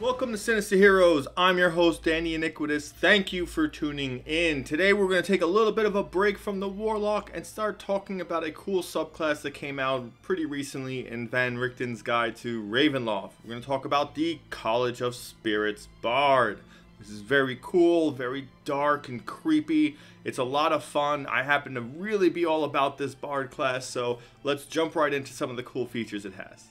Welcome to Sinister Heroes. I'm your host, Danny Iniquitous. Thank you for tuning in. Today we're going to take a little bit of a break from the Warlock and start talking about a cool subclass that came out pretty recently in Van Richten's Guide to Ravenloft. We're going to talk about the College of Spirits Bard. This is very cool, very dark and creepy. It's a lot of fun. I happen to really be all about this Bard class, so let's jump right into some of the cool features it has.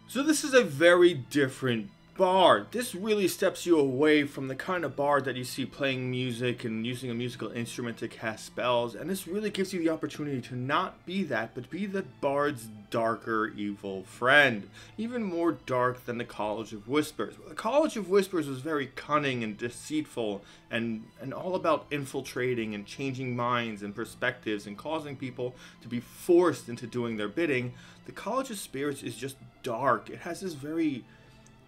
So this is a very different Bard. This really steps you away from the kind of Bard that you see playing music and using a musical instrument to cast spells, and this really gives you the opportunity to not be that, but be the Bard's darker evil friend. Even more dark than the College of Whispers. The College of Whispers was very cunning and deceitful and all about infiltrating and changing minds and perspectives and causing people to be forced into doing their bidding. The College of Spirits is just dark. It has this very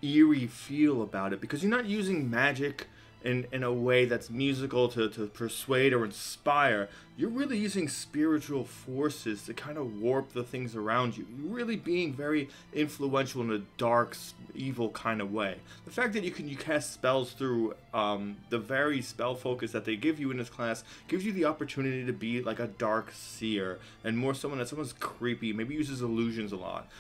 eerie feel about it because you're not using magic in a way that's musical to persuade or inspire. You're really using spiritual forces to kind of warp the things around you. You're really being very influential in a dark, evil kind of way. The fact that you cast spells through the very spell focus that they give you in this class gives you the opportunity to be like a dark seer and more someone's creepy, maybe uses illusions a lot.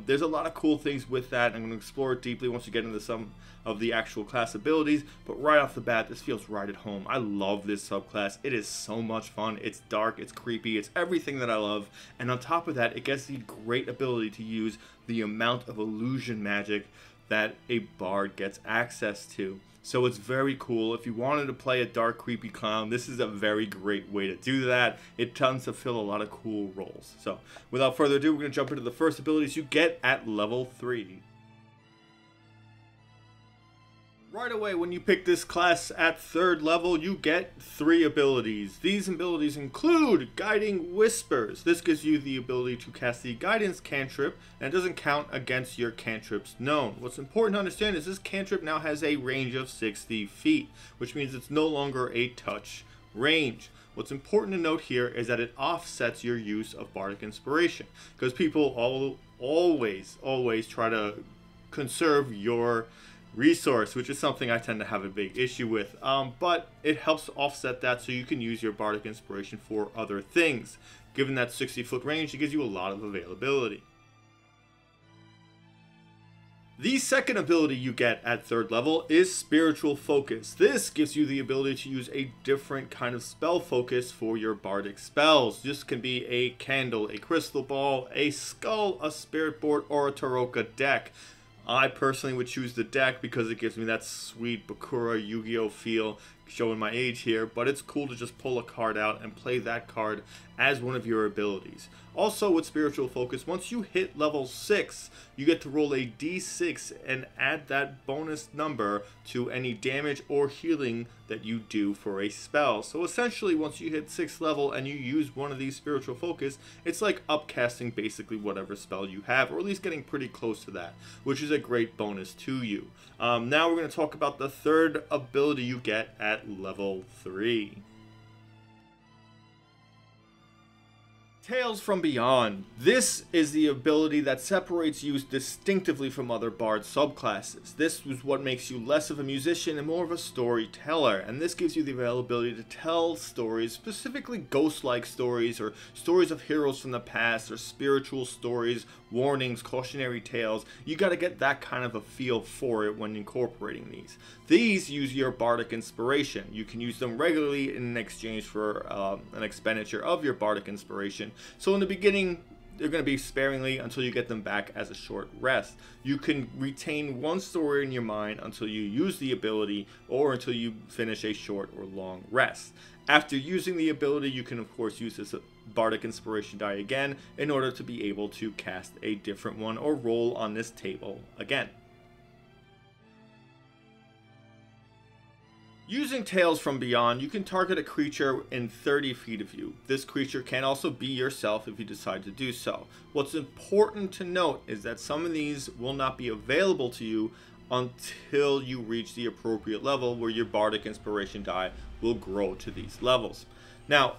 There's a lot of cool things with that. I'm going to explore it deeply once you get into some of the actual class abilities, but right off the bat, this feels right at home. I love this subclass. It is so much fun. It's dark, it's creepy, it's everything that I love, and on top of that, it gets the great ability to use the amount of illusion magic that a Bard gets access to. So it's very cool. If you wanted to play a dark, creepy clown, this is a very great way to do that. It tends to fill a lot of cool roles. So without further ado, we're going to jump into the first abilities you get at level 3. Right away, when you pick this class at 3rd level, you get 3 abilities. These abilities include Guiding Whispers. This gives you the ability to cast the Guidance cantrip, and it doesn't count against your cantrips known. What's important to understand is this cantrip now has a range of 60 feet, which means it's no longer a touch range. What's important to note here is that it offsets your use of Bardic Inspiration, because people always try to conserve your resource, which is something I tend to have a big issue with, but it helps offset that so you can use your Bardic Inspiration for other things. Given that 60-foot range, it gives you a lot of availability. The second ability you get at 3rd level is Spiritual Focus. This gives you the ability to use a different kind of spell focus for your bardic spells. This can be a candle, a crystal ball, a skull, a spirit board, or a Tarokka deck. I personally would choose the deck because it gives me that sweet Bakura Yu-Gi-Oh feel, showing my age here, but it's cool to just pull a card out and play that card as one of your abilities. Also with Spiritual Focus, once you hit level 6, you get to roll a d6 and add that bonus number to any damage or healing that you do for a spell. So essentially, once you hit 6th level and you use one of these Spiritual Focus, it's like upcasting basically whatever spell you have, or at least getting pretty close to that, which is a great bonus to you. Now we're going to talk about the 3rd ability you get at level 3. Tales from Beyond. This is the ability that separates you distinctively from other Bard subclasses. This is what makes you less of a musician and more of a storyteller, and this gives you the availability to tell stories, specifically ghost-like stories or stories of heroes from the past or spiritual stories, warnings, cautionary tales. You got to get that kind of a feel for it when incorporating these. These use your Bardic Inspiration. You can use them regularly in exchange for an expenditure of your Bardic Inspiration. So in the beginning, they're going to be sparingly until you get them back as a short rest. You can retain one story in your mind until you use the ability or until you finish a short or long rest. After using the ability, you can of course use this Bardic Inspiration die again in order to be able to cast a different one or roll on this table again. Using Tales from Beyond, you can target a creature in 30 feet of you. This creature can also be yourself if you decide to do so. What's important to note is that some of these will not be available to you until you reach the appropriate level where your Bardic Inspiration die will grow to these levels. Now,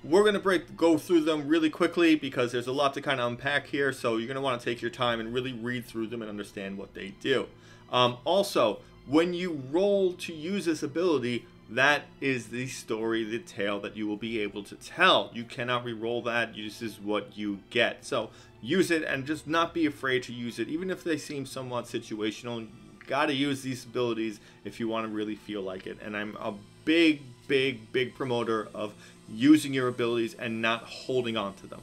We're going to go through them really quickly because there's a lot to kind of unpack here. So you're going to want to take your time and really read through them and understand what they do. Also, when you roll to use this ability, that is the story, the tale that you will be able to tell. You cannot re-roll that. This is what you get. So use it and just not be afraid to use it, even if they seem somewhat situational. You got to use these abilities if you want to really feel like it. And I'm a big promoter of using your abilities and not holding on to them.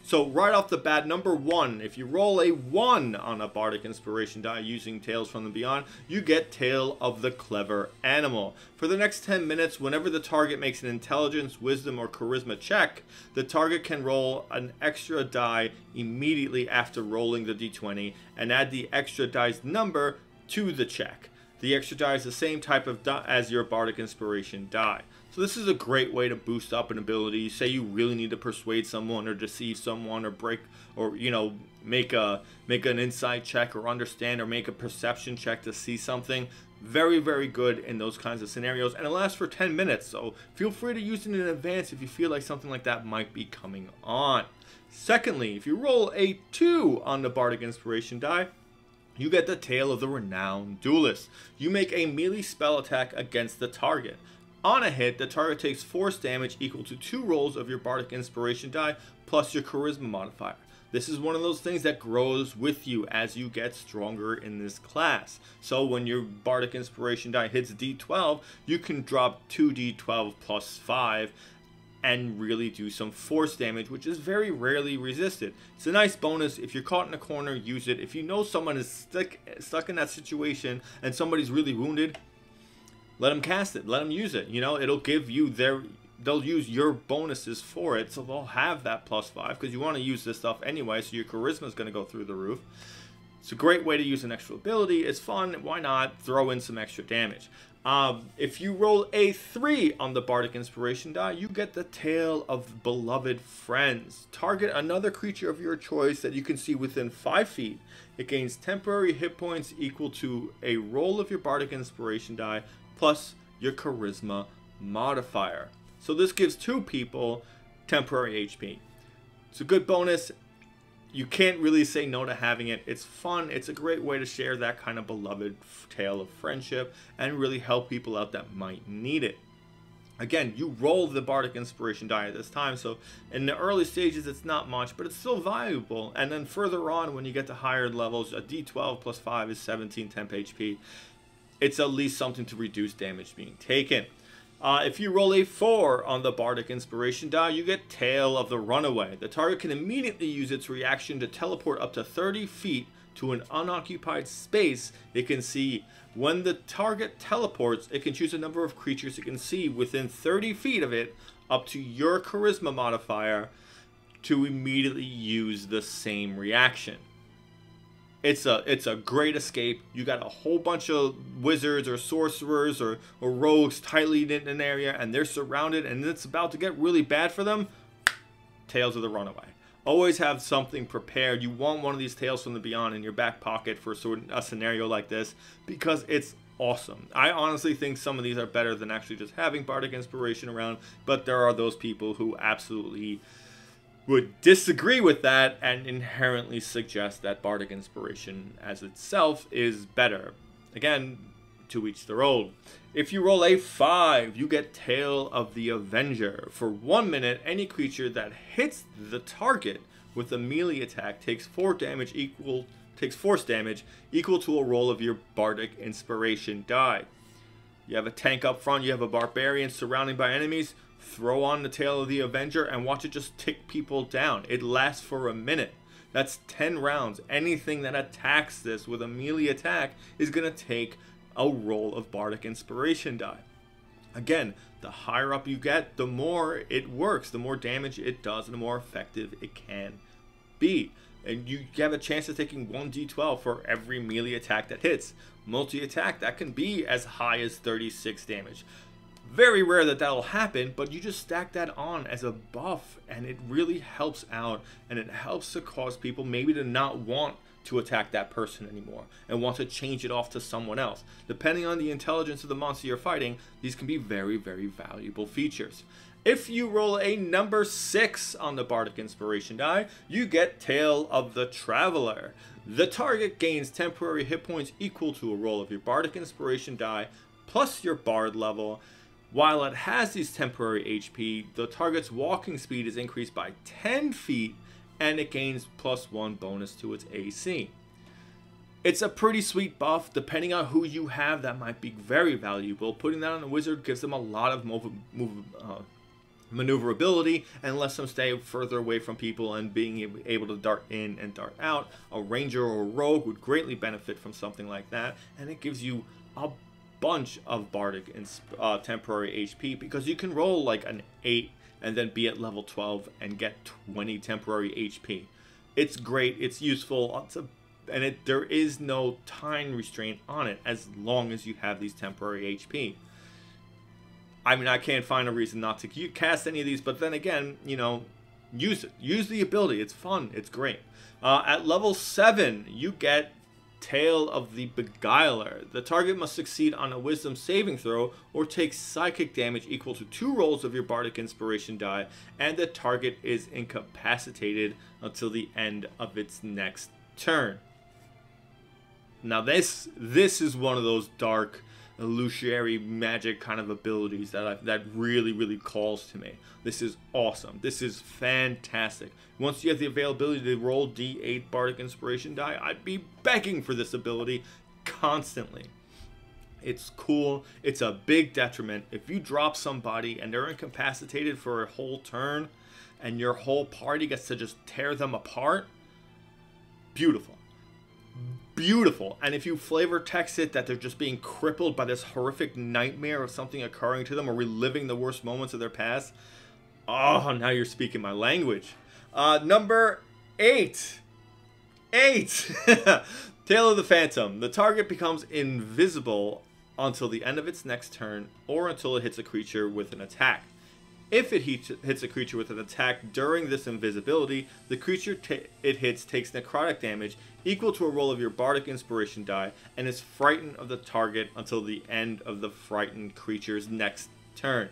So right off the bat, number 1, if you roll a 1 on a Bardic Inspiration die using Tales from the Beyond, you get Tale of the Clever Animal. For the next 10 minutes, whenever the target makes an Intelligence, Wisdom, or Charisma check, the target can roll an extra die immediately after rolling the d20 and add the extra die's number to the check. The extra die is the same type of die as your Bardic Inspiration die. So this is a great way to boost up an ability. Say you really need to persuade someone or deceive someone or break or, you know, make an insight check or understand or make a perception check to see something. Very good in those kinds of scenarios, and it lasts for 10 minutes. So feel free to use it in advance if you feel like something like that might be coming on. Secondly, if you roll a 2 on the Bardic Inspiration die, you get the Tale of the Renowned Duelist. You make a melee spell attack against the target. On a hit, the target takes force damage equal to 2 rolls of your Bardic Inspiration die plus your Charisma modifier. This is one of those things that grows with you as you get stronger in this class. So when your Bardic Inspiration die hits D12, you can drop 2d12 plus 5 and really do some force damage, which is very rarely resisted. It's a nice bonus. If you're caught in a corner, use it. If you know someone is stuck in that situation and somebody's really wounded, let them cast it. Let them use it. You know, it'll give you they'll use your bonuses for it, so they'll have that plus 5 because you want to use this stuff anyway, so your charisma is going to go through the roof. It's a great way to use an extra ability. It's fun. Why not throw in some extra damage? If you roll a 3 on the Bardic Inspiration die, you get the Tale of Beloved Friends. Target another creature of your choice that you can see within 5 feet. It gains temporary hit points equal to a roll of your Bardic Inspiration die plus your Charisma modifier. So this gives 2 people temporary HP. It's a good bonus. You can't really say no to having it. It's fun. It's a great way to share that kind of beloved tale of friendship and really help people out that might need it. Again, you roll the Bardic Inspiration die at this time, so in the early stages it's not much, but it's still valuable. And then further on, when you get to higher levels, a d12 plus 5 is 17 temp HP. It's at least something to reduce damage being taken. If you roll a 4 on the Bardic Inspiration die, you get Tale of the Runaway. The target can immediately use its reaction to teleport up to 30 feet to an unoccupied space it can see. When the target teleports, it can choose a number of creatures it can see within 30 feet of it, up to your Charisma modifier, to immediately use the same reaction. It's a great escape. You got a whole bunch of wizards or sorcerers or rogues tightly in an area, and they're surrounded, and it's about to get really bad for them. Tales of the Runaway. Always have something prepared. You want one of these Tales from the Beyond in your back pocket for a scenario like this because it's awesome. I honestly think some of these are better than actually just having Bardic Inspiration around, but there are those people who absolutely would disagree with that and inherently suggest that Bardic Inspiration as itself is better. Again, to each their own. If you roll a 5, you get Tale of the Avenger. For 1 minute, any creature that hits the target with a melee attack takes force damage equal to a roll of your Bardic Inspiration die. You have a tank up front, you have a barbarian surrounded by enemies. Throw on the Tale of the Avenger and watch it just tick people down. It lasts for a minute. That's 10 rounds. Anything that attacks this with a melee attack is going to take a roll of Bardic Inspiration die. Again, the higher up you get, the more it works, the more damage it does, and the more effective it can be. And you have a chance of taking 1d12 for every melee attack that hits. Multi-attack, that can be as high as 36 damage. Very rare that that'll happen, but you just stack that on as a buff and it really helps out, and it helps to cause people maybe to not want to attack that person anymore and want to change it off to someone else. Depending on the intelligence of the monster you're fighting, these can be very valuable features. If you roll a number 6 on the Bardic Inspiration die, you get Tale of the Traveler. The target gains temporary hit points equal to a roll of your Bardic Inspiration die plus your Bard level. While it has these temporary HP, the target's walking speed is increased by 10 feet and it gains +1 bonus to its AC. It's a pretty sweet buff. Depending on who you have, that might be very valuable. Putting that on a wizard gives them a lot of maneuverability and lets them stay further away from people and being able to dart in and dart out. A ranger or a rogue would greatly benefit from something like that, and it gives you a bunch of bardic and temporary HP because you can roll like an 8 and then be at level 12 and get 20 temporary HP. It's great, it's useful, there is no time restraint on it as long as you have these temporary HP. I mean, I can't find a reason not to cast any of these, but then again, you know, use it. Use the ability. It's fun. It's great. At level 7, you get Tale of the Beguiler. The target must succeed on a wisdom saving throw or take psychic damage equal to 2 rolls of your Bardic Inspiration die, and the target is incapacitated until the end of its next turn. Now this is one of those dark illusory magic kind of abilities that really calls to me. This is awesome. This is fantastic. Once you have the availability to roll D8 Bardic Inspiration die, I'd be begging for this ability constantly. It's cool. It's a big detriment. If you drop somebody and they're incapacitated for a whole turn and your whole party gets to just tear them apart, beautiful. Beautiful. And if you flavor text it that they're just being crippled by this horrific nightmare of something occurring to them or reliving the worst moments of their past, oh, now you're speaking my language. Number 8. Tale of the Phantom. The target becomes invisible until the end of its next turn or until it hits a creature with an attack. If it hits a creature with an attack during this invisibility, the creature it hits takes necrotic damage equal to a roll of your Bardic Inspiration die and is frightened of the target until the end of the frightened creature's next turn.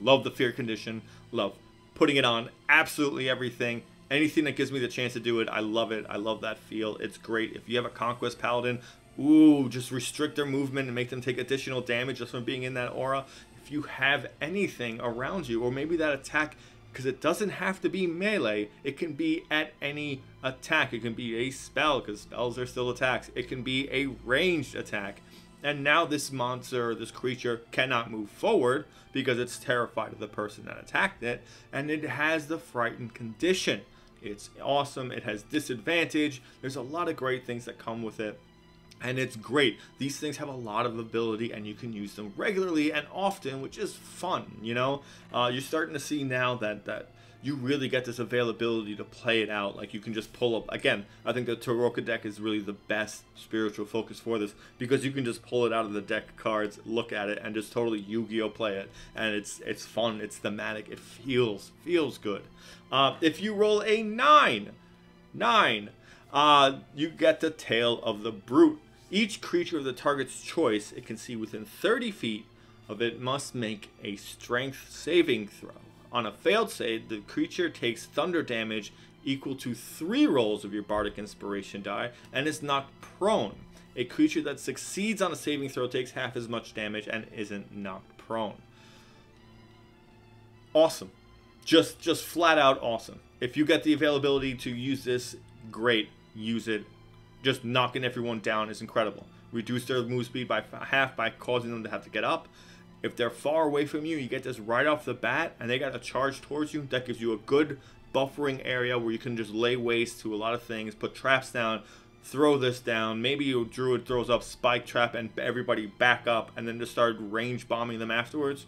Love the fear condition. Love putting it on absolutely everything. Anything that gives me the chance to do it, I love it. I love that feel. It's great. If you have a Conquest Paladin, ooh, just restrict their movement and make them take additional damage just from being in that aura. If you have anything around you, or maybe that attack, because it doesn't have to be melee, it can be at any attack. It can be a spell, because spells are still attacks. It can be a ranged attack. And now this monster, this creature, cannot move forward because it's terrified of the person that attacked it, and it has the frightened condition. It's awesome. It has disadvantage. There's a lot of great things that come with it. And it's great. These things have a lot of ability and you can use them regularly and often, which is fun, you know? You're starting to see now that you really get this availability to play it out. Like you can just pull up, again, I think the Tarokka deck is really the best spiritual focus for this because you can just pull it out of the deck cards, look at it, and just totally Yu-Gi-Oh! Play it. And it's fun, it's thematic, it feels good. If you roll a 9, you get the Tale of the Brute. Each creature of the target's choice it can see within 30 feet of it must make a strength saving throw. On a failed save, the creature takes thunder damage equal to 3 rolls of your Bardic Inspiration die and is knocked prone. A creature that succeeds on a saving throw takes half as much damage and isn't knocked prone. Awesome. Just flat out awesome. If you get the availability to use this, great. Use it. Just knocking everyone down is incredible. Reduce their move speed by half by causing them to have to get up. If they're far away from you, you get this right off the bat and they got to charge towards you. That gives you a good buffering area where you can just lay waste to a lot of things, put traps down, throw this down. Maybe your druid throws up spike trap and everybody back up and then just start range bombing them afterwards.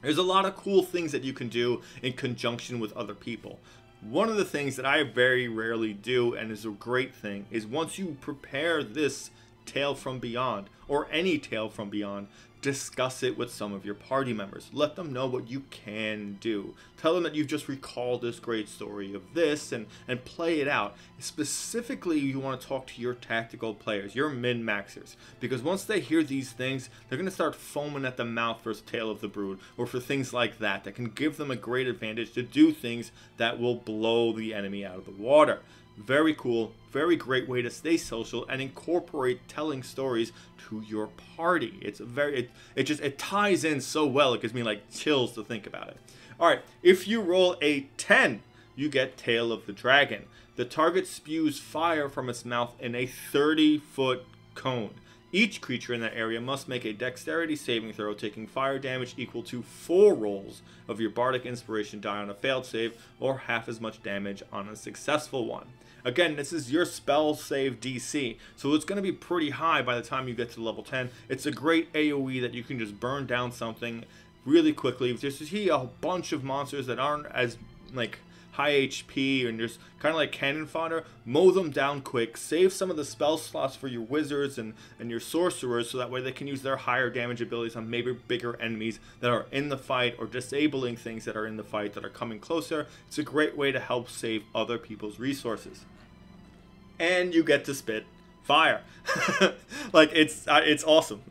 There's a lot of cool things that you can do in conjunction with other people. One of the things that I very rarely do, and is a great thing, is once you prepare this Tale from Beyond, or any Tale from Beyond, discuss it with some of your party members. Let them know what you can do. Tell them that you've just recalled this great story of this and play it out. Specifically, you want to talk to your tactical players, your min-maxers, because once they hear these things, they're going to start foaming at the mouth for Tale of the Brood or for things like that that can give them a great advantage to do things that will blow the enemy out of the water. Very cool, very great way to stay social and incorporate telling stories to your party. It's a very, it ties in so well. It gives me like chills to think about it. All right, if you roll a 10, you get Tail of the Dragon. The target spews fire from its mouth in a 30-foot cone. Each creature in that area must make a dexterity saving throw, taking fire damage equal to 4 rolls of your Bardic Inspiration die on a failed save, or half as much damage on a successful one. Again, this is your spell save DC, so it's going to be pretty high by the time you get to level 10. It's a great AoE that you can just burn down something really quickly. If there's a bunch of monsters that aren't as like high HP and just kind of like cannon fodder, mow them down quick, save some of the spell slots for your wizards and your sorcerers so that way they can use their higher damage abilities on maybe bigger enemies that are in the fight or disabling things that are in the fight that are coming closer. It's a great way to help save other people's resources. And you get to spit fire. Like it's awesome.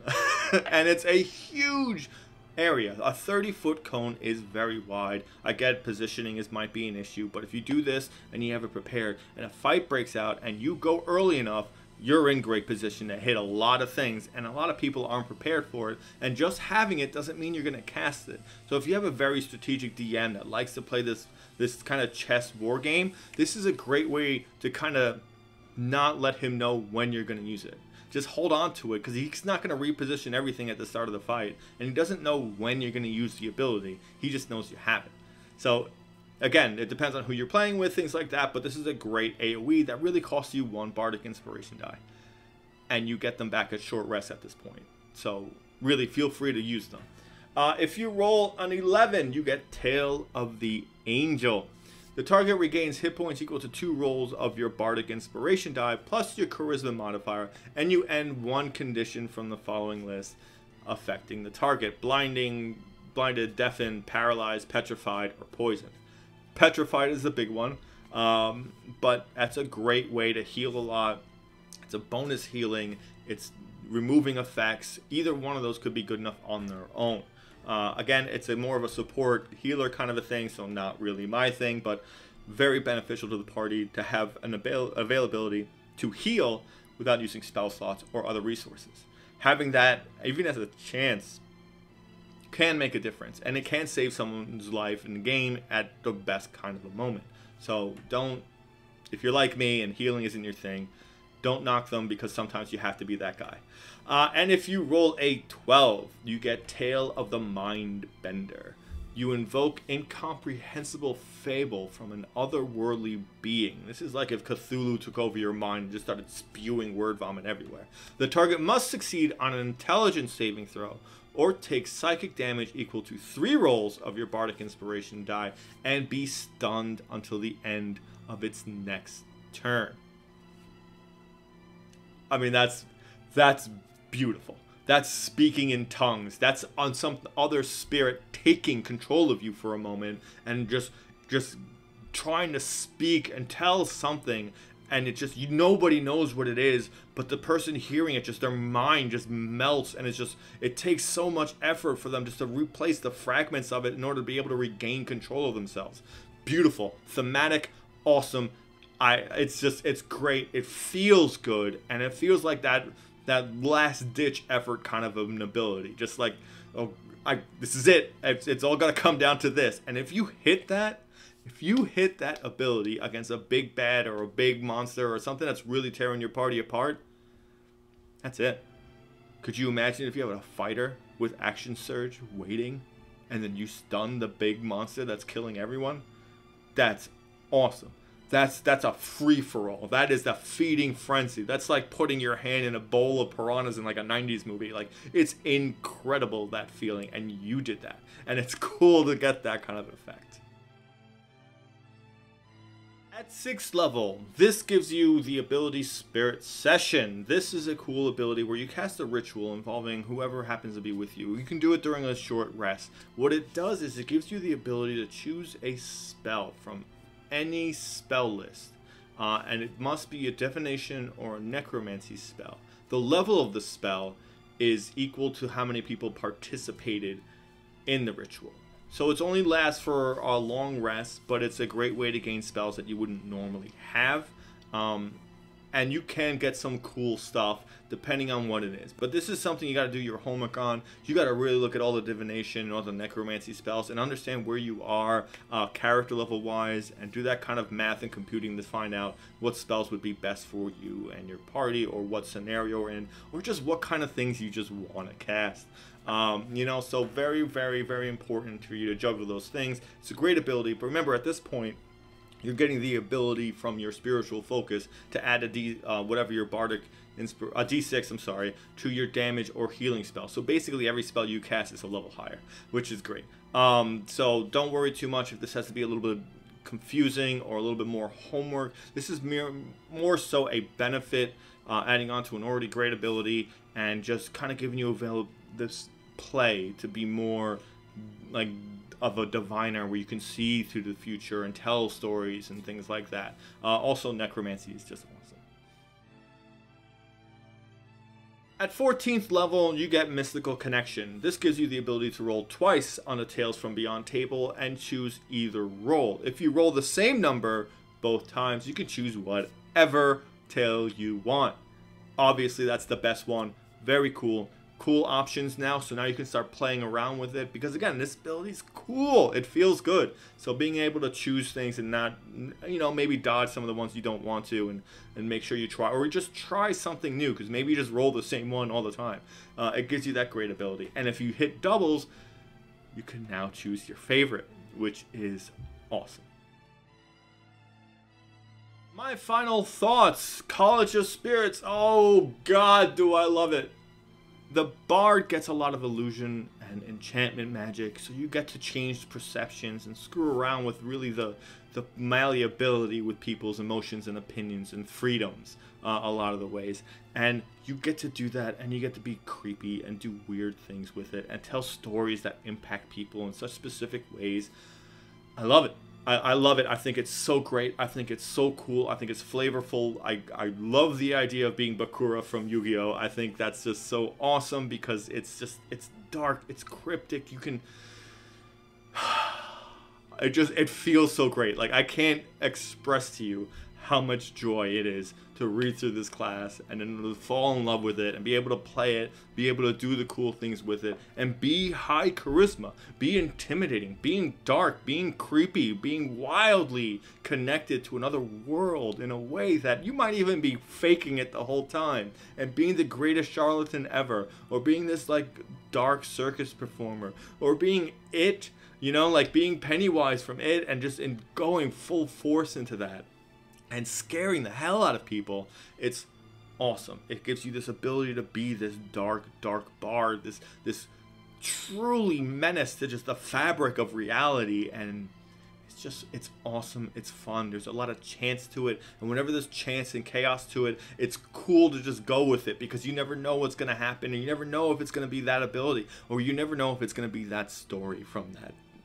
And it's a huge area. A 30-foot cone is very wide. I get positioning might be an issue, but if you do this and you have it prepared and a fight breaks out and you go early enough, you're in great position to hit a lot of things, and a lot of people aren't prepared for it, and just having it doesn't mean you're going to cast it. So if you have a very strategic DM that likes to play this kind of chess war game, this is a great way to kind of not let him know when you're going to use it. Just hold on to it, because he's not going to reposition everything at the start of the fight, and he doesn't know when you're going to use the ability. He just knows you have it. So again, it depends on who you're playing with, things like that, but this is a great AoE that really costs you 1 Bardic Inspiration die, and you get them back at short rest at this point. So really feel free to use them. If you roll an 11, you get Tail of the Angel. The target regains hit points equal to 2 rolls of your Bardic Inspiration die plus your Charisma modifier, and you end 1 condition from the following list affecting the target: blinded, deafened, paralyzed, petrified, or poisoned. Petrified is the big one, but that's a great way to heal a lot. It's a bonus healing. It's removing effects. Either one of those could be good enough on their own. Again, it's more of a support healer kind of a thing, so not really my thing, but very beneficial to the party to have an availability to heal without using spell slots or other resources. Having that, even as a chance, can make a difference, and it can save someone's life in the game at the best kind of a moment. So don't, if you're like me and healing isn't your thing, don't knock them, because sometimes you have to be that guy. And if you roll a 12, you get Tale of the Mind Bender. You invoke incomprehensible fable from an otherworldly being. This is like if Cthulhu took over your mind and just started spewing word vomit everywhere. The target must succeed on an intelligence saving throw or take psychic damage equal to 3 rolls of your Bardic Inspiration die and be stunned until the end of its next turn. I mean, that's beautiful. That's speaking in tongues. That's on some other spirit taking control of you for a moment and just trying to speak and tell something, and it just, nobody knows what it is, but the person hearing it, just their mind just melts, and it takes so much effort for them just to replace the fragments of it in order to be able to regain control of themselves. Beautiful, thematic, awesome. It's great. It feels good, and it feels like that last ditch effort kind of an ability. Just like, oh, this is it. It's all gonna come down to this. And if you hit that ability against a big bad or a big monster or something that's really tearing your party apart, that's it. Could you imagine if you have a fighter with action surge waiting, and then you stun the big monster that's killing everyone? That's awesome. That's a free-for-all. That is the feeding frenzy. That's like putting your hand in a bowl of piranhas in like a 90s movie. Like, it's incredible, that feeling, and you did that. And it's cool to get that kind of effect. At 6th level, this gives you the ability Spirit Session. This is a cool ability where you cast a ritual involving whoever happens to be with you. You can do it during a short rest. What it does is it gives you the ability to choose a spell from any spell list. And it must be a divination or a necromancy spell. The level of the spell is equal to how many people participated in the ritual. So it's only lasts for a long rest, but it's a great way to gain spells that you wouldn't normally have. And you can get some cool stuff depending on what it is. But this is something you got to do your homework on. You got to really look at all the divination and all the necromancy spells and understand where you are character level wise, and do that kind of math and computing to find out what spells would be best for you and your party, or what scenario you're in, or just what kind of things you just want to cast. You know, so very, very, very important for you to juggle those things. It's a great ability, but remember at this point, you're getting the ability from your spiritual focus to add whatever your bardic a d6, I'm sorry, to your damage or healing spell. So basically every spell you cast is a level higher, which is great. So don't worry too much if this has to be a little bit confusing or a little bit more homework. This is more so a benefit, adding on to an already great ability, and just kind of giving you this play to be more like of a diviner, where you can see through the future and tell stories and things like that. Also, necromancy is just awesome. At 14th level, you get Mystical Connection. This gives you the ability to roll twice on a Tales from Beyond table and choose either roll. If you roll the same number both times, you can choose whatever tale you want. Obviously, that's the best one. Very cool. Cool options now, so now you can start playing around with it, because again, this ability's cool. It feels good. So being able to choose things and not, you know, maybe dodge some of the ones you don't want to, and make sure you try, or just try something new, because maybe you just roll the same one all the time. It gives you that great ability. And if you hit doubles, you can now choose your favorite, which is awesome. My final thoughts. College of Spirits. Oh god, do I love it. The bard gets a lot of illusion and enchantment magic, so you get to change perceptions and screw around with really the malleability with people's emotions and opinions and freedoms a lot of the ways. And you get to do that, and you get to be creepy and do weird things with it and tell stories that impact people in such specific ways. I love it. I love it. I think it's so great. I think it's so cool. I think it's flavorful. I love the idea of being Bakura from Yu-Gi-Oh! I think that's just so awesome, because it's dark, it's cryptic. You can... It feels so great. Like, I can't express to you how much joy it is to read through this class and then to fall in love with it and be able to play it, be able to do the cool things with it, and be high charisma, be intimidating, being dark, being creepy, being wildly connected to another world in a way that you might even be faking it the whole time, and being the greatest charlatan ever, or being this like dark circus performer, or being it, you know, like being Pennywise from It, and just going full force into that and scaring the hell out of people. It's awesome. It gives you this ability to be this dark bard, this truly menace to just the fabric of reality, and it's awesome. It's fun. There's a lot of chance to it, and whenever there's chance and chaos to it, it's cool to just go with it, because you never know what's going to happen, and you never know if it's going to be that ability, or you never know if it's going to be that story from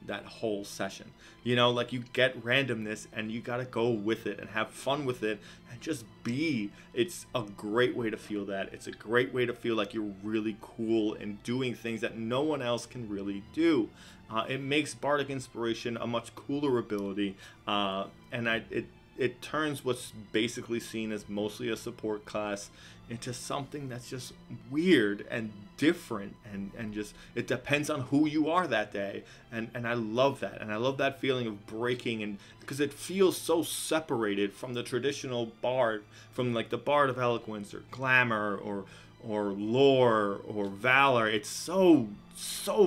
that whole session. You know, like, you get randomness, and you gotta go with it and have fun with it and just be. It's a great way to feel that. It's a great way to feel like you're really cool and doing things that no one else can really do. It makes Bardic Inspiration a much cooler ability, and it turns what's basically seen as mostly a support class into something that's just weird and different, and just, it depends on who you are that day, and I love that, and I love that feeling of breaking, and because it feels so separated from the traditional bard, from like the Bard of Eloquence or Glamour or lore or valor. It's so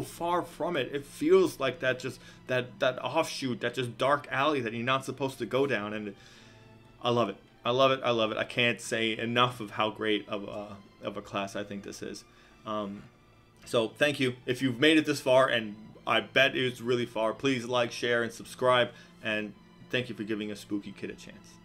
far from it. It feels like that offshoot, that just dark alley that you're not supposed to go down, and I love it. I love it. I love it. I can't say enough of how great of a class I think this is. So thank you. If you've made it this far, and I bet it's really far, please like, share, and subscribe, and Thank you for giving a spooky kid a chance.